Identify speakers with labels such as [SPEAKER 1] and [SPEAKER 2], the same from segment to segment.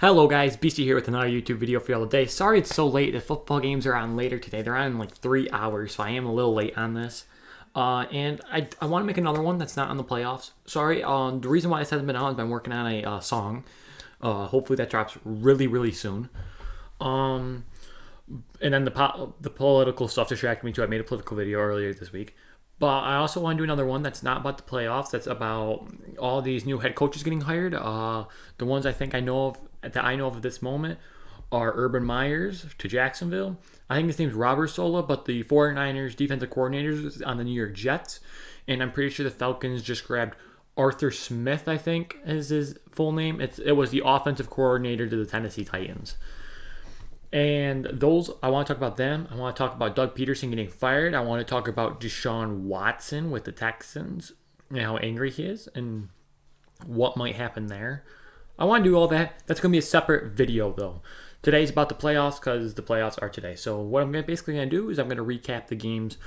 [SPEAKER 1] Hello guys, Beastie here with another YouTube video for y'all today. Sorry it's so late. The football games are on later today. They're on in like 3 hours, so I am a little late on this. And I want to make another one that's not on the playoffs. Sorry, the reason why this hasn't been out is I've been working on a song. Hopefully that drops really soon. And then the political stuff distracted me too. I made a political video earlier this week. But I also want to do another one that's not about the playoffs. That's about all these new head coaches getting hired. The ones I know of at this moment are Urban Meyers to Jacksonville. I think his name's Robert Sola, but the 49ers defensive coordinators on the New York Jets. And I'm pretty sure the Falcons just grabbed Arthur Smith, I think is his full name. It was the offensive coordinator to the Tennessee Titans. And those, I want to talk about them. I want to talk about Doug Peterson getting fired. I want to talk about Deshaun Watson with the Texans and how angry he is and what might happen there. I want to do all that. That's going to be a separate video, though. Today's about the playoffs because the playoffs are today. So what I'm basically going to do is I'm going to recap the games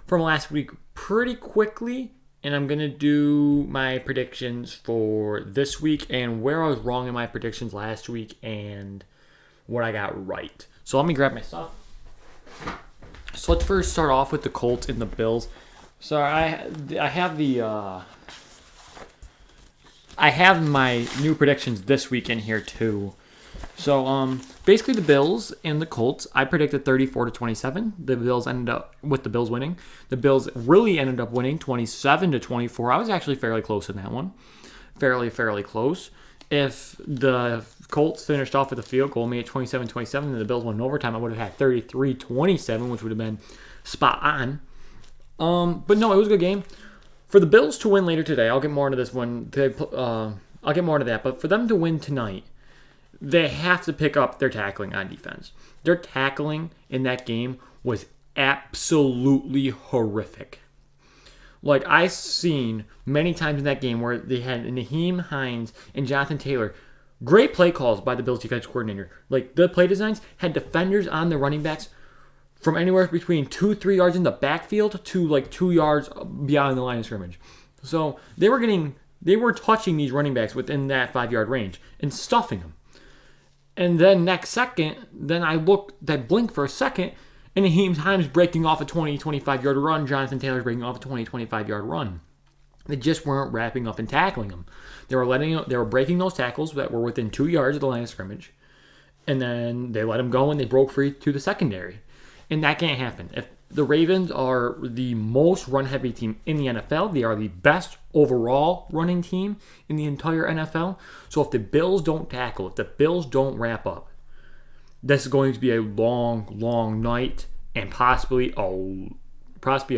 [SPEAKER 1] from last week pretty quickly. And I'm going to do my predictions for this week and where I was wrong in my predictions last week and what I got right. So let me grab my stuff. So let's first start off with the Colts and the Bills. So I have my new predictions this week in here too. So basically the Bills and the Colts, I predicted 34-27. The Bills ended up with the Bills winning. The Bills really ended up winning 27-24. I was actually fairly close in that one. Fairly close. If the Colts finished off with a field goal, made it 27-27, and the Bills won in overtime, I would have had 33-27, which would have been spot on. But no, it was a good game. For the Bills to win later today, I'll get more into this one. I'll get more into that. But for them to win tonight, they have to pick up their tackling on defense. Their tackling in that game was absolutely horrific. Like, I've seen many times in that game where they had Nyheim Hines and Jonathan Taylor. Great play calls by the Bills defense coordinator. Like, the play designs had defenders on the running backs from anywhere between 2-3 yards in the backfield to like 2 yards beyond the line of scrimmage. So they were touching these running backs within that 5-yard range and stuffing them. And then next second, I blinked for a second, and Nyheim Hines breaking off a 20-25 yard run. Jonathan Taylor's breaking off a 20-25 yard run. They just weren't wrapping up and tackling him. They were breaking those tackles that were within 2 yards of the line of scrimmage, and then they let him go and they broke free to the secondary. And that can't happen. If the Ravens are the most run-heavy team in the NFL, they are the best overall running team in the entire NFL. So if the Bills don't tackle, if the Bills don't wrap up, this is going to be a long night and possibly a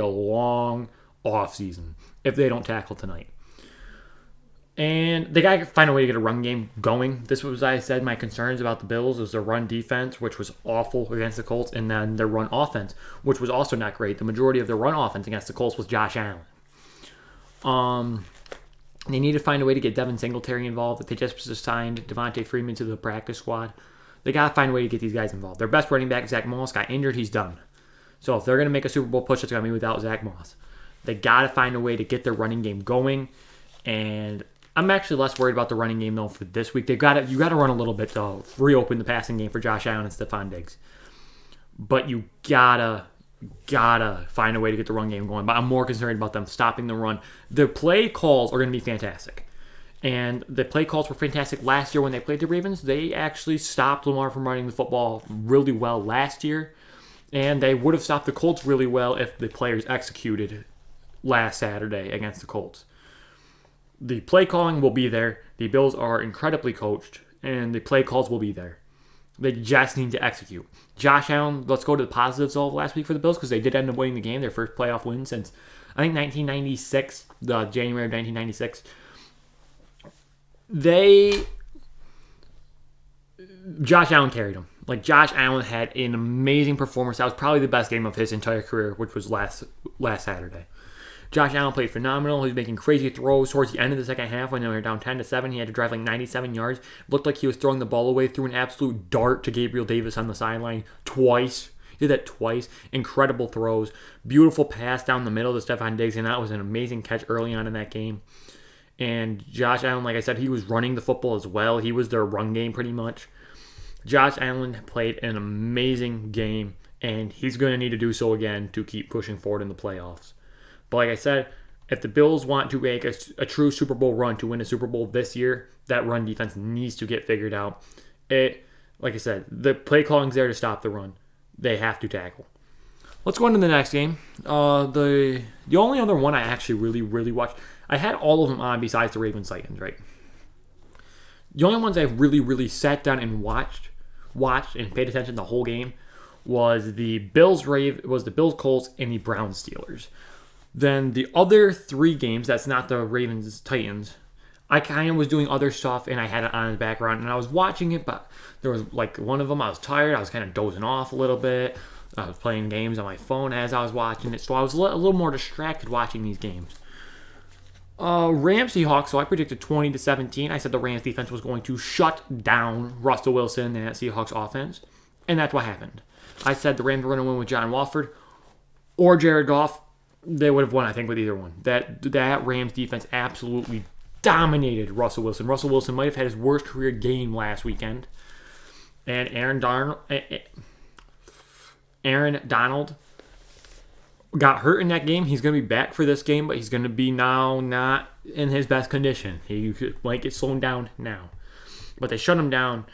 [SPEAKER 1] long off season if they don't tackle tonight. And they got to find a way to get a run game going. This was, I said, my concerns about the Bills was their run defense, which was awful against the Colts, and then their run offense, which was also not great. The majority of their run offense against the Colts was Josh Allen. They need to find a way to get Devin Singletary involved. They just signed Devontae Freeman to the practice squad. They got to find a way to get these guys involved. Their best running back, Zach Moss, got injured. He's done. So if they're going to make a Super Bowl push, it's going to be without Zach Moss. They got to find a way to get their running game going. And I'm actually less worried about the running game, though, for this week. You got to run a little bit to reopen the passing game for Josh Allen and Stephon Diggs. But you gotta find a way to get the run game going. But I'm more concerned about them stopping the run. The play calls are going to be fantastic. And the play calls were fantastic last year when they played the Ravens. They actually stopped Lamar from running the football really well last year. And they would have stopped the Colts really well if the players executed last Saturday against the Colts. The play calling will be there. The Bills are incredibly coached, and the play calls will be there. They just need to execute. Josh Allen, let's go to the positives of last week for the Bills because they did end up winning the game, their first playoff win since, I think, 1996, the January of 1996. Josh Allen carried them. Like, Josh Allen had an amazing performance. That was probably the best game of his entire career, which was last Saturday. Josh Allen played phenomenal. He was making crazy throws towards the end of the second half when they were down 10-7. He had to drive like 97 yards. Looked like he was throwing the ball away, threw an absolute dart to Gabriel Davis on the sideline twice. He did that twice. Incredible throws. Beautiful pass down the middle to Stephon Diggs, and that was an amazing catch early on in that game. And Josh Allen, like I said, he was running the football as well. He was their run game pretty much. Josh Allen played an amazing game, and he's going to need to do so again to keep pushing forward in the playoffs. But like I said, if the Bills want to make a true Super Bowl run to win a Super Bowl this year, that run defense needs to get figured out. Like I said, the play calling's there to stop the run. They have to tackle. Let's go into the next game. The only other one I actually really watched, I had all of them on besides the Ravens Titans, right? The only ones I really sat down and watched and paid attention the whole game was the Bills Colts and the Browns Steelers. Then the other 3 games, that's not the Ravens Titans, I kind of was doing other stuff and I had it on in the background and I was watching it, but there was like one of them I was tired, I was kind of dozing off a little bit. I was playing games on my phone as I was watching it, so I was a little more distracted watching these games. Rams Seahawks, so I predicted 20-17. I said the Rams defense was going to shut down Russell Wilson and that Seahawks offense, and that's what happened. I said the Rams were going to win with John Wolford or Jared Goff. They would have won, I think, with either one. That Rams defense absolutely dominated Russell Wilson. Russell Wilson might have had his worst career game last weekend, and Aaron Donald got hurt in that game. He's going to be back for this game, but he's going to be now not in his best condition. He might get slowed down now. But they shut him down.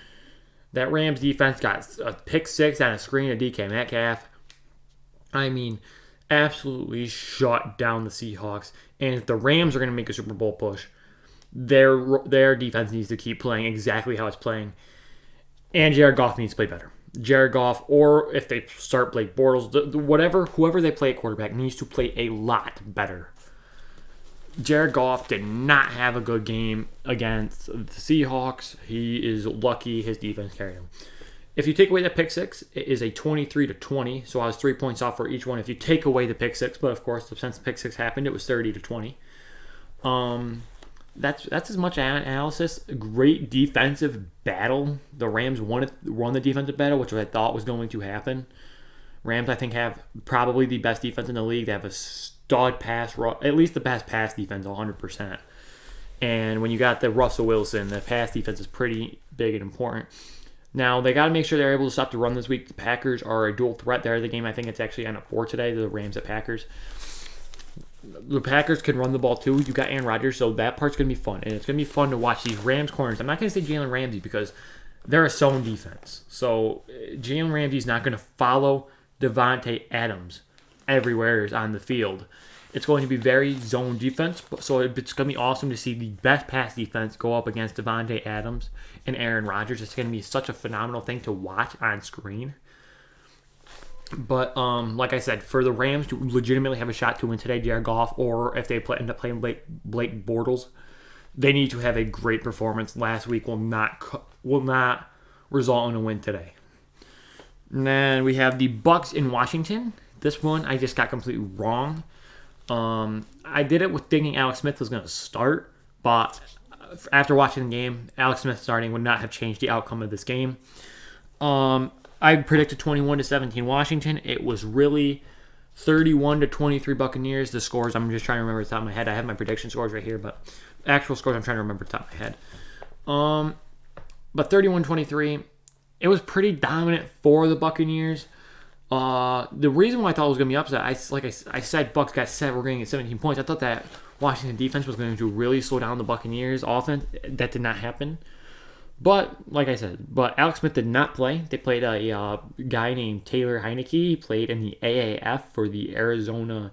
[SPEAKER 1] That Rams defense got a pick 6 on a screen of DK Metcalf. I mean, absolutely shut down the Seahawks. And if the Rams are going to make a Super Bowl push, their defense needs to keep playing exactly how it's playing. And Jared Goff needs to play better. Jared Goff, or if they start Blake Bortles, whoever they play at quarterback needs to play a lot better. Jared Goff did not have a good game against the Seahawks. He is lucky his defense carried him. If you take away the pick 6, it is a 23-20, so I was 3 points off for each one. If you take away the pick 6, but of course, since the pick 6 happened, it was 30-20. That's as much analysis. Great defensive battle. The Rams won the defensive battle, which I thought was going to happen. Rams, I think, have probably the best defense in the league. They have a stud pass, at least the best pass defense, 100%. And when you got the Russell Wilson, the pass defense is pretty big and important. Now, they got to make sure they're able to stop the run this week. The Packers are a dual threat. They're the game I think it's actually on at 4 today, the Rams at Packers. The Packers can run the ball too. You got Aaron Rodgers, so that part's going to be fun. And it's going to be fun to watch these Rams corners. I'm not going to say Jalen Ramsey because they're a zone defense. So Jalen Ramsey's not going to follow Devontae Adams everywhere on the field. It's going to be very zone defense. So it's going to be awesome to see the best pass defense go up against Devontae Adams and Aaron Rodgers. It's going to be such a phenomenal thing to watch on screen. But like I said, for the Rams to legitimately have a shot to win today, Jared Goff, or if they end up playing Blake Bortles, they need to have a great performance. Last week will not result in a win today. And then we have the Bucs in Washington. This one I just got completely wrong. I did it with thinking Alex Smith was going to start, but after watching the game, Alex Smith starting would not have changed the outcome of this game. I predicted 21-17 Washington. It was really 31-23 Buccaneers. The scores, I'm just trying to remember at the top of my head. I have my prediction scores right here, but actual scores I'm trying to remember at the top of my head. But 31-23, it was pretty dominant for the Buccaneers. The reason why I thought it was going to be upset, I said Bucs got set. We're going to get 17 points. I thought that Washington defense was going to really slow down the Buccaneers offense. That did not happen. But, like I said, Alex Smith did not play. They played a guy named Taylor Heineke. He played in the AAF for the Arizona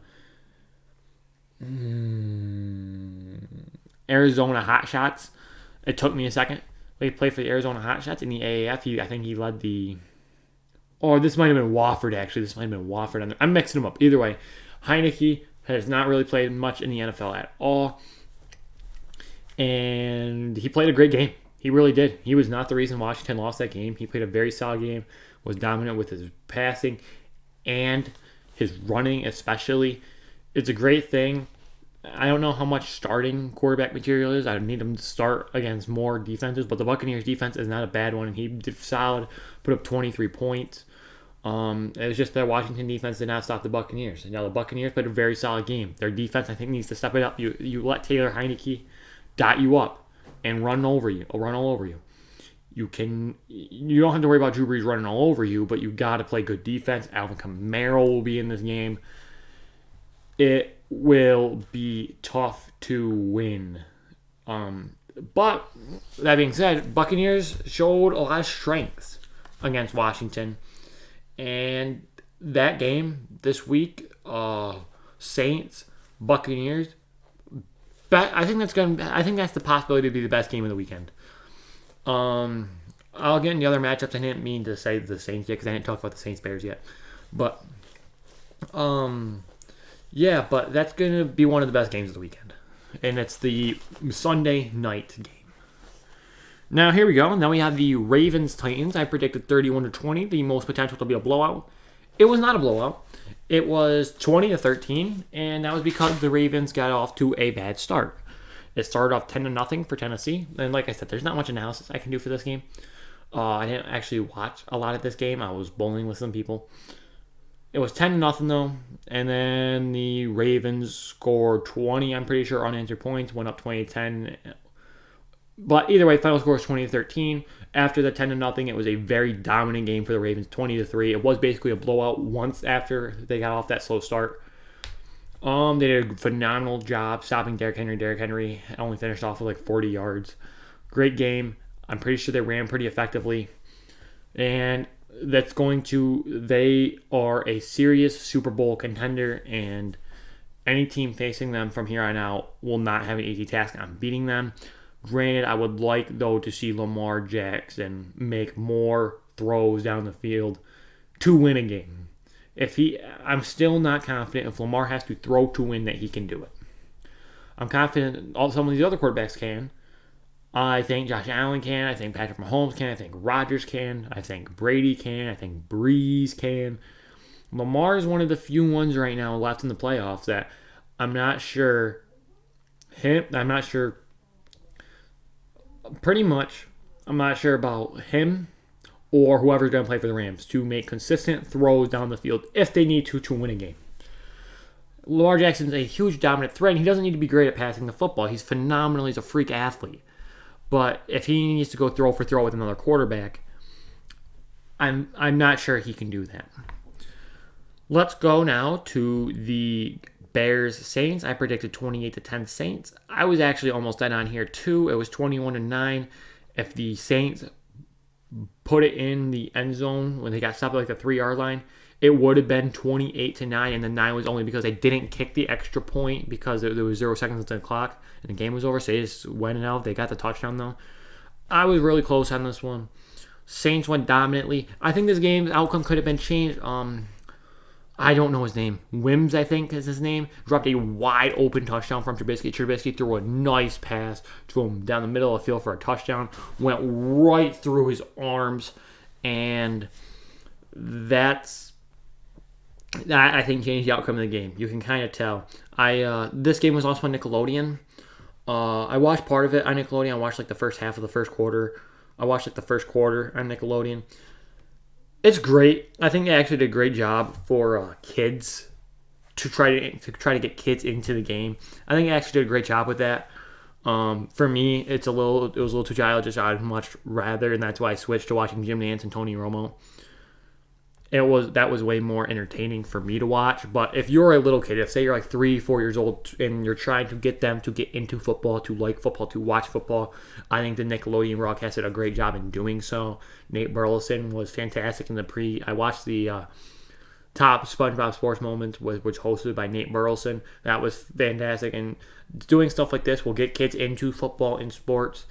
[SPEAKER 1] Hotshots. It took me a second. He played for the Arizona Hotshots in the AAF. I think he led the... Or this might have been Wofford, actually. This might have been Wofford. I'm mixing them up. Either way, Heineke has not really played much in the NFL at all. And he played a great game. He really did. He was not the reason Washington lost that game. He played a very solid game, was dominant with his passing and his running especially. It's a great thing. I don't know how much starting quarterback material is. I need him to start against more defenses, but the Buccaneers defense is not a bad one, and he did solid, put up 23 points. It was just that Washington defense did not stop the Buccaneers. Now the Buccaneers played a very solid game. Their defense, I think, needs to step it up. You let Taylor Heineke dot you up and run all over you. You don't have to worry about Drew Brees running all over you, but you got to play good defense. Alvin Kamara will be in this game. It will be tough to win. But that being said, Buccaneers showed a lot of strength against Washington, and that game this week, Saints Buccaneers. I think that's the possibility to be the best game of the weekend. I'll get into the other matchups. I didn't mean to say the Saints yet because I didn't talk about the Saints Bears yet, but yeah, but that's gonna be one of the best games of the weekend, and it's the Sunday night game. Now here we go. Now we have the Ravens Titans. I predicted 31-20, the most potential to be a blowout. It was not a blowout. It was 20-13, and that was because the Ravens got off to a bad start. It started off 10-0 for Tennessee, and like I said, there's not much analysis I can do for this game. I didn't actually watch a lot of this game. I was bowling with some people. It was 10-0 though, and then the Ravens scored 20, I'm pretty sure, unanswered points, went up 20-10. But either way, final score was 20-13. After the 10-0, it was a very dominant game for the Ravens, 20-3. It was basically a blowout once after they got off that slow start. They did a phenomenal job stopping Derrick Henry. Derrick Henry only finished off with like 40 yards. Great game. I'm pretty sure they ran pretty effectively. And they are a serious Super Bowl contender, and any team facing them from here on out will not have an easy task on beating them. Granted, I would like, though, to see Lamar Jackson make more throws down the field to win a game. I'm still not confident if Lamar has to throw to win that he can do it. I'm confident some of these other quarterbacks can. I think Josh Allen can. I think Patrick Mahomes can. I think Rodgers can. I think Brady can. I think Breeze can. Lamar is one of the few ones right now left in the playoffs that I'm not sure about him or whoever's going to play for the Rams to make consistent throws down the field if they need to win a game. Lamar Jackson's a huge dominant threat, and he doesn't need to be great at passing the football. He's phenomenal. He's a freak athlete. But if he needs to go throw for throw with another quarterback, I'm not sure he can do that. Let's go now to the Bears Saints. I predicted 28-10 Saints. I was actually almost dead on here too. It was 21-9. If the Saints put it in the end zone when they got stopped at like the 3-yard line, it would have been 28-9, and the 9 was only because they didn't kick the extra point because there was 0 seconds until the clock and the game was over. So they just went out. They got the touchdown though. I was really close on this one. Saints went dominantly. I think this game's outcome could have been changed. I don't know his name. Wims, I think, is his name. Dropped a wide open touchdown from Trubisky. Trubisky threw a nice pass to him down the middle of the field for a touchdown. Went right through his arms. And that, I think, changed the outcome of the game. You can kind of tell. This game was also on Nickelodeon. I watched part of it on Nickelodeon. I watched like the first half of the first quarter. I watched like the first quarter on Nickelodeon. It's great. I think they actually did a great job for kids to try to get kids into the game. I think they actually did a great job with that. For me, it was a little too childish. I'd much rather, and that's why I switched to watching Jim Nantz and Tony Romo. That was way more entertaining for me to watch. But if you're a little kid, if say you're like 3-4 years old and you're trying to get them to get into football, to like football, to watch football, I think the Nickelodeon broadcast did a great job in doing so. Nate Burleson was fantastic in I watched the top SpongeBob Sports Moments, which hosted by Nate Burleson. That was fantastic. And doing stuff like this will get kids into football and sports.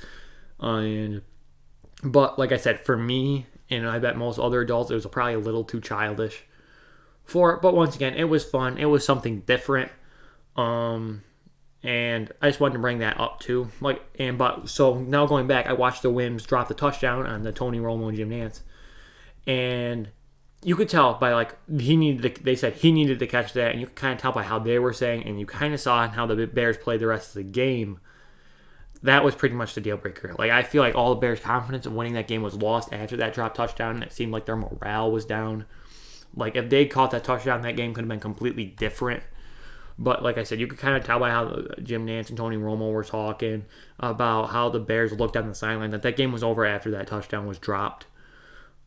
[SPEAKER 1] But like I said, for me, and I bet most other adults, it was probably a little too childish for it. But once again, it was fun. It was something different. And I just wanted to bring that up too. So now going back, I watched the Wims drop the touchdown on the Tony Romo and Jim Nantz. And you could tell by they said he needed to catch that, and you could kind of tell by how they were saying, and you kind of saw how the Bears played the rest of the game. That was pretty much the deal breaker. I feel like all the Bears' confidence in winning that game was lost after that drop touchdown. It seemed like their morale was down. If they caught that touchdown, that game could have been completely different. But like I said, you could kind of tell by how Jim Nantz and Tony Romo were talking about how the Bears looked on the sideline that game was over after that touchdown was dropped.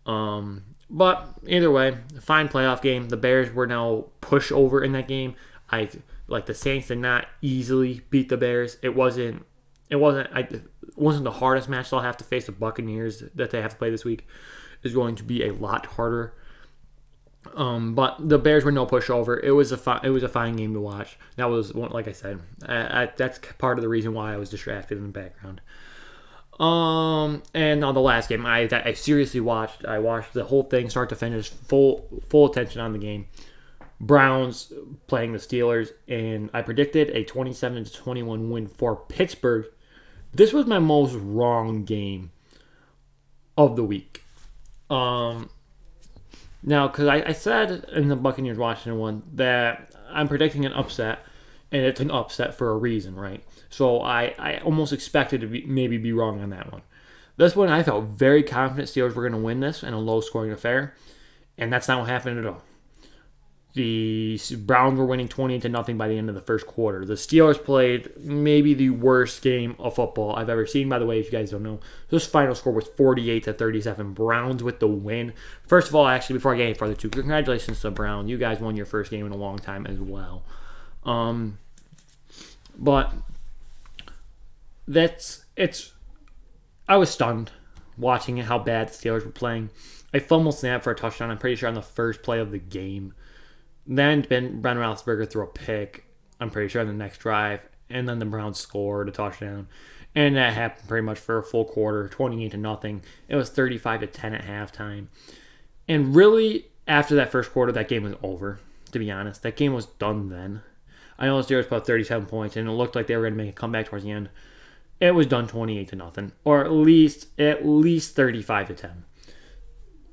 [SPEAKER 1] But either way, fine playoff game. The Bears were now pushover in that game. The Saints did not easily beat the Bears. It wasn't the hardest match they'll have to face. The Buccaneers that they have to play this week is going to be a lot harder. But the Bears were no pushover. It was a fine game to watch. That was, like I said, that's part of the reason why I was distracted in the background. And now the last game, I seriously watched. I watched the whole thing, start to finish, full attention on the game. Browns playing the Steelers, and I predicted a 27-21 win for Pittsburgh. This was my most wrong game of the week. Now, because I said in the Buccaneers-Washington one that I'm predicting an upset, and it's an upset for a reason, right? So I almost expected to maybe be wrong on that one. This one, I felt very confident Steelers were going to win this in a low-scoring affair, and that's not what happened at all. The Browns were winning 20-0 by the end of the first quarter. The Steelers played maybe the worst game of football I've ever seen. By the way, if you guys don't know, this final score was 48-37. Browns with the win. First of all, actually, before I get any further, congratulations to the Browns. You guys won your first game in a long time as well. But I was stunned watching how bad the Steelers were playing. I fumbled snap for a touchdown, I'm pretty sure, on the first play of the game. Then Ben Roethlisberger threw a pick, I'm pretty sure, on the next drive. And then the Browns scored a touchdown. And that happened pretty much for a full quarter, 28-0. It was 35-10 at halftime. And really, after that first quarter, that game was over, to be honest. That game was done then. I know the Steelers put up 37 points, and it looked like they were going to make a comeback towards the end. It was done 28-0, or at least 35-10.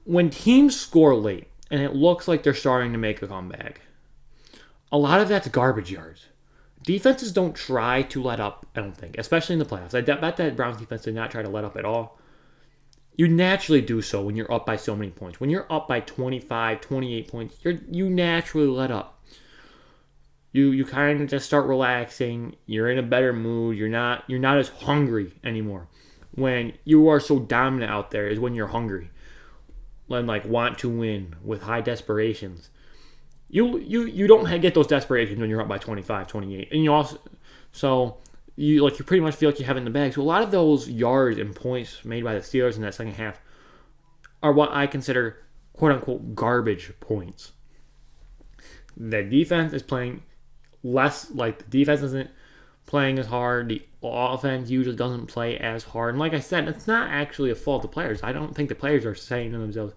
[SPEAKER 1] When teams score late, and it looks like they're starting to make a comeback, a lot of that's garbage yards. Defenses don't try to let up, I don't think, especially in the playoffs. I bet that Browns defense did not try to let up at all. You naturally do so when you're up by so many points. When you're up by 25, 28 points, you naturally let up. You kind of just start relaxing. You're in a better mood. You're not as hungry anymore. When you are so dominant out there is when you're hungry. And want to win with high desperations. You don't get those desperations when you're up by 25, 28. And you pretty much feel like you have it in the bag. So a lot of those yards and points made by the Steelers in that second half are what I consider quote unquote garbage points. The defense is playing less, the defense isn't playing as hard. The offense usually doesn't play as hard. And like I said, it's not actually a fault of the players. I don't think the players are saying to themselves,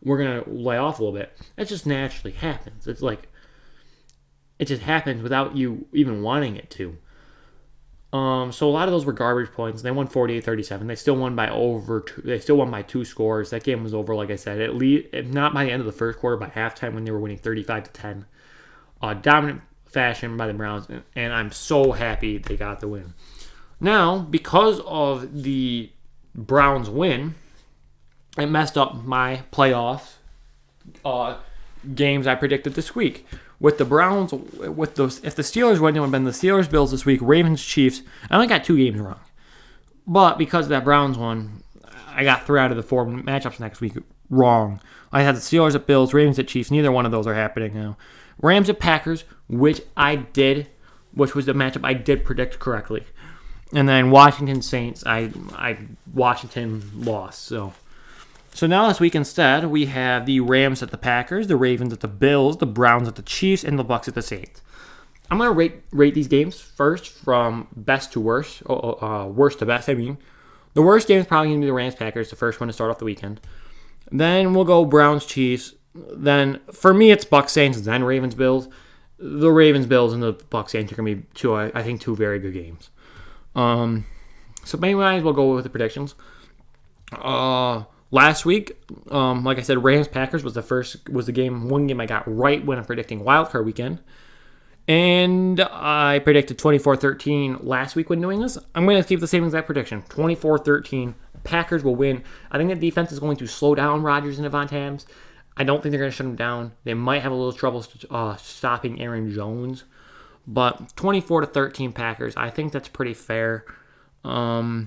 [SPEAKER 1] we're going to lay off a little bit. It just naturally happens. It's it just happens without you even wanting it to. So a lot of those were garbage points. They won 48-37. They still won by 2 scores. That game was over, like I said, at least not by the end of the first quarter, by halftime when they were winning 35-10. Dominant fashion by the Browns, and I'm so happy they got the win. Now, because of the Browns win, it messed up my playoff games I predicted this week. With the Browns, if the Steelers win, it would have been the Steelers, Bills this week, Ravens, Chiefs. I only got 2 games wrong. But because of that Browns one, I got 3 out of the 4 matchups next week wrong. I had the Steelers at Bills, Ravens at Chiefs. Neither one of those are happening now. Rams at Packers, which was the matchup I did predict correctly. And then Washington Saints, Washington lost. So now this week instead, we have the Rams at the Packers, the Ravens at the Bills, the Browns at the Chiefs, and the Bucs at the Saints. I'm going to rate these games first from best to worst, worst to best, I mean. The worst game is probably going to be the Rams-Packers, the first one to start off the weekend. Then we'll go Browns-Chiefs. Then, for me, it's Bucs-Saints, then Ravens-Bills. The Ravens-Bills and the Bucs-Saints are going to be two very good games. So maybe I might as well go with the predictions. Last week, like I said, Rams-Packers was one game I got right when I'm predicting wildcard weekend. And I predicted 24-13 last week when doing this. I'm going to keep the same exact prediction. 24-13, Packers will win. I think the defense is going to slow down Rodgers and Devontae Adams. I don't think they're going to shut him down. They might have a little trouble stopping Aaron Jones. But 24-13 Packers, I think that's pretty fair. Yeah,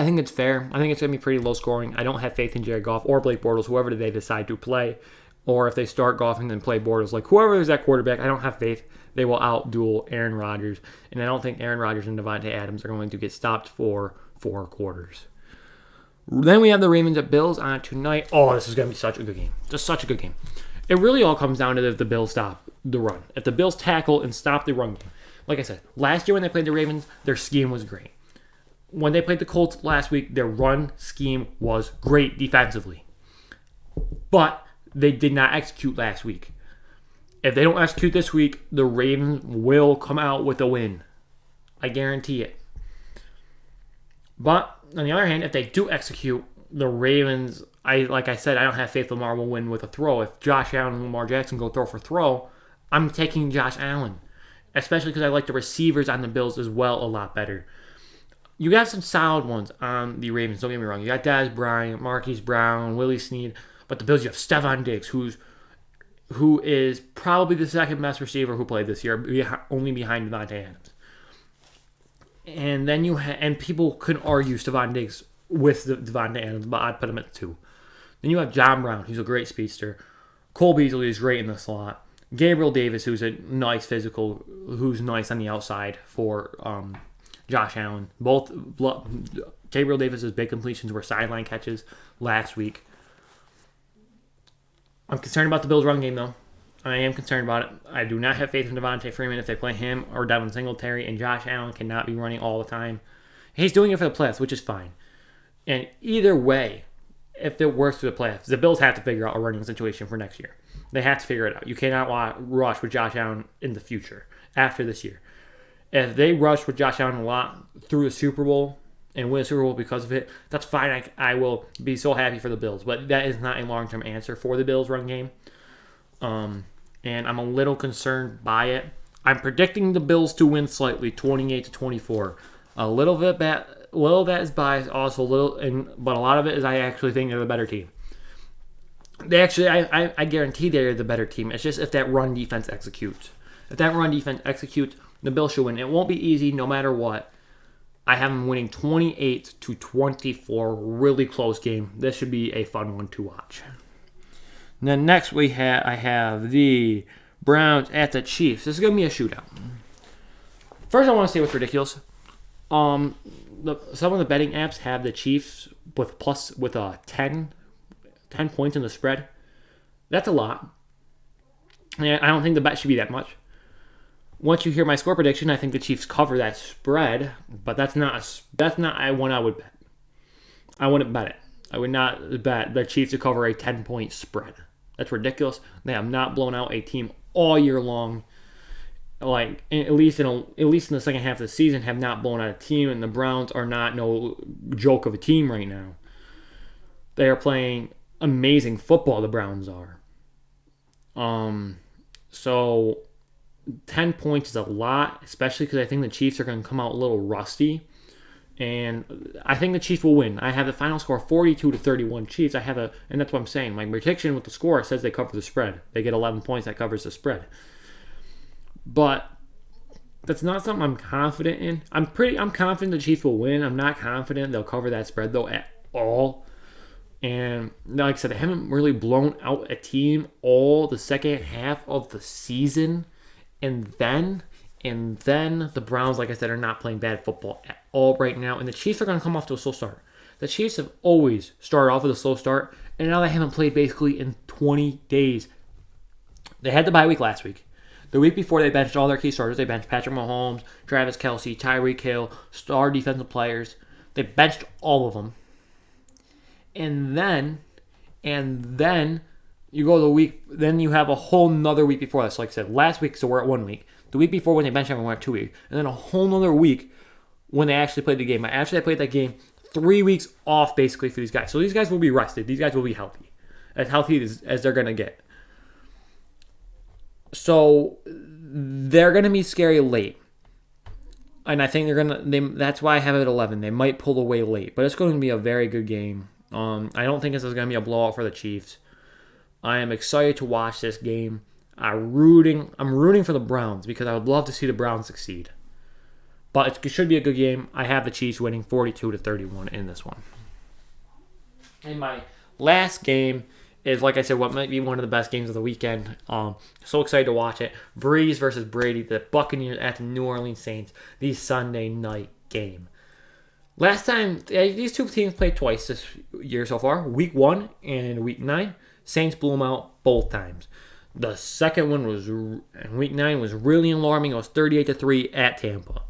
[SPEAKER 1] I think it's fair. I think it's going to be pretty low scoring. I don't have faith in Jared Goff or Blake Bortles, whoever they decide to play. Or if they start golfing and play Bortles. Like, whoever is that quarterback, I don't have faith they will outduel Aaron Rodgers. And I don't think Aaron Rodgers and Devontae Adams are going to get stopped for 4 quarters. Then we have the Ravens at Bills on tonight. Oh, this is going to be such a good game. Just such a good game. It really all comes down to if the Bills stop the run. If the Bills tackle and stop the run game. Like I said, last year when they played the Ravens, their scheme was great. When they played the Colts last week, their run scheme was great defensively. But they did not execute last week. If they don't execute this week, the Ravens will come out with a win. I guarantee it. But on the other hand, if they do execute, the Ravens, like I said, I don't have faith Lamar will win with a throw. If Josh Allen and Lamar Jackson go throw for throw, I'm taking Josh Allen. Especially because I like the receivers on the Bills as well a lot better. You got some solid ones on the Ravens, don't get me wrong. You got Dez Bryant, Marquise Brown, Willie Snead. But the Bills, you have Stephon Diggs, who is probably the second best receiver who played this year, only behind Devontae Adams. And then and people could argue Stephon Diggs with Devontae Adams, but I'd put him at 2. Then you have John Brown, who's a great speedster. Cole Beasley is great in the slot. Gabriel Davis, who's a nice physical, who's nice on the outside for Josh Allen. Both Gabriel Davis's big completions were sideline catches last week. I'm concerned about the Bills' run game, though. I am concerned about it. I do not have faith in Devontae Freeman if they play him or Devin Singletary, and Josh Allen cannot be running all the time. He's doing it for the playoffs, which is fine. And either way, if it works for the playoffs, the Bills have to figure out a running situation for next year. They have to figure it out. You cannot rush with Josh Allen in the future, after this year. If they rush with Josh Allen a lot through the Super Bowl and win a Super Bowl because of it, that's fine. I will be so happy for the Bills. But that is not a long-term answer for the Bills' run game. And I'm a little concerned by it. I'm predicting the Bills to win slightly, 28-24. A little bit that is biased, also but a lot of it is I actually think they're the better team. I guarantee they're the better team. It's just if that run defense executes. If that run defense executes, the Bills should win. It won't be easy no matter what. I have them winning 28-24. Really close game. This should be a fun one to watch. And then next I have the Browns at the Chiefs. This is going to be a shootout. First, I want to say what's ridiculous. Some of the betting apps have the Chiefs with 10 points in the spread. That's a lot. And I don't think the bet should be that much. Once you hear my score prediction, I think the Chiefs cover that spread, but that's not one I would bet. I wouldn't bet it. I would not bet the Chiefs to cover a 10-point spread. That's ridiculous. They have not blown out a team all year long. Like at least in the second half of the season, have not blown out a team, and the Browns are not no joke of a team right now. They are playing amazing football. The Browns are. So 10 points is a lot, especially because I think the Chiefs are going to come out a little rusty. And I think the Chiefs will win. I have the final score 42-31 Chiefs. and that's what I'm saying. My prediction with the score says they cover the spread. They get 11 points, that covers the spread. But that's not something I'm confident in. I'm confident the Chiefs will win. I'm not confident they'll cover that spread though at all. And like I said, they haven't really blown out a team all the second half of the season. And then the Browns, like I said, are not playing bad football at all right now. And the Chiefs are going to come off to a slow start. The Chiefs have always started off with a slow start. And now they haven't played basically in 20 days. They had the bye week last week. The week before, they benched all their key starters. They benched Patrick Mahomes, Travis Kelce, Tyreek Hill, star defensive players. They benched all of them. And then you go the week, then you have a whole nother week before this. Like I said, last week, so we're at 1 week. The week before when they benched everyone, we're at 2 weeks. And then a whole nother week when they actually played the game. They played that game 3 weeks off basically for these guys. So these guys will be rested. These guys will be healthy. As healthy as they're going to get. So they're going to be scary late. And I think that's why I have it at 11. They might pull away late. But it's going to be a very good game. I don't think this is going to be a blowout for the Chiefs. I am excited to watch this game. I'm rooting for the Browns because I would love to see the Browns succeed. But it should be a good game. I have the Chiefs winning 42-31 in this one. And my last game is, like I said, what might be one of the best games of the weekend. So excited to watch it. Breeze versus Brady, the Buccaneers at the New Orleans Saints, the Sunday night game. Last time, these two teams played twice this year so far. Week 1 and Week 9. Saints blew them out both times. The second one was, in Week 9, was really alarming. It was 38-3 at Tampa.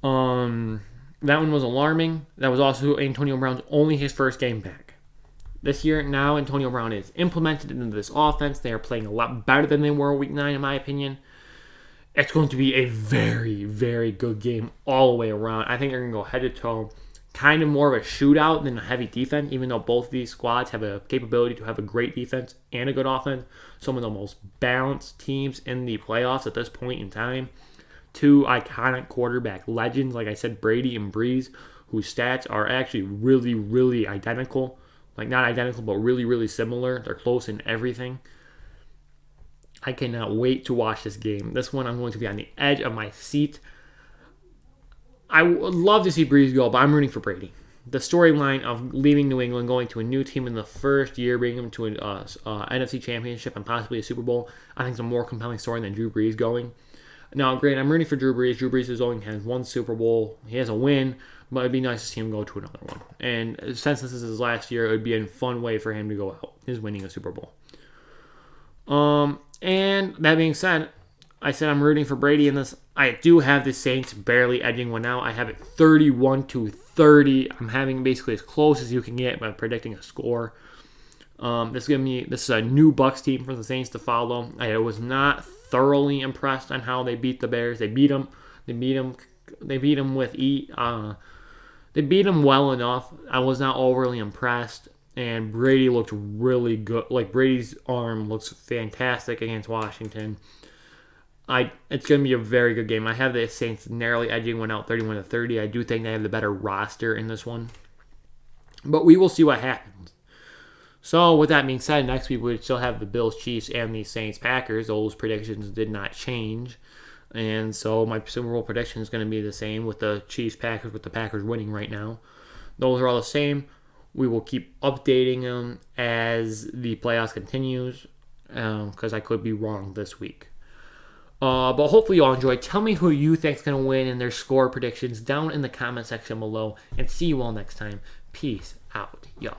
[SPEAKER 1] That one was alarming. That was also Antonio Brown's only his first game back. This year, now Antonio Brown is implemented into this offense. They are playing a lot better than they were Week 9, in my opinion. It's going to be a very, very good game all the way around. I think they're going to go head-to-toe. Kind of more of a shootout than a heavy defense, even though both of these squads have a capability to have a great defense and a good offense. Some of the most balanced teams in the playoffs at this point in time. Two iconic quarterback legends, like I said, Brady and Breeze, whose stats are actually really, really identical. Like, not identical, but really, really similar. They're close in everything. I cannot wait to watch this game. This one, I'm going to be on the edge of my seat. I would love to see Breeze go, but I'm rooting for Brady. The storyline of leaving New England, going to a new team in the first year, bringing them to an NFC Championship and possibly a Super Bowl, I think is a more compelling story than Drew Brees going. Now, granted, I'm rooting for Drew Brees. Drew Brees has one Super Bowl. He has a win, but it'd be nice to see him go to another one. And since this is his last year, it would be a fun way for him to go out, is winning a Super Bowl. And that being said, I said I'm rooting for Brady in this. I do have the Saints barely edging one out. I have it 31-30. I'm having basically as close as you can get by predicting a score. This is a new Bucs team for the Saints to follow. I was not thoroughly impressed on how they beat the Bears. They beat them well enough. I was not overly impressed. And Brady looked really good. Like, Brady's arm looks fantastic against Washington. It's going to be a very good game. I have the Saints narrowly edging one out 31-30. I do think they have the better roster in this one. But we will see what happens. So, with that being said, next week we would still have the Bills, Chiefs, and the Saints, Packers. Those predictions did not change. And so my Super Bowl prediction is going to be the same with the Chiefs, Packers, with the Packers winning right now. Those are all the same. We will keep updating them as the playoffs continues, because I could be wrong this week. But hopefully you all enjoy. Tell me who you think is going to win and their score predictions down in the comment section below. And see you all next time. Peace out, y'all.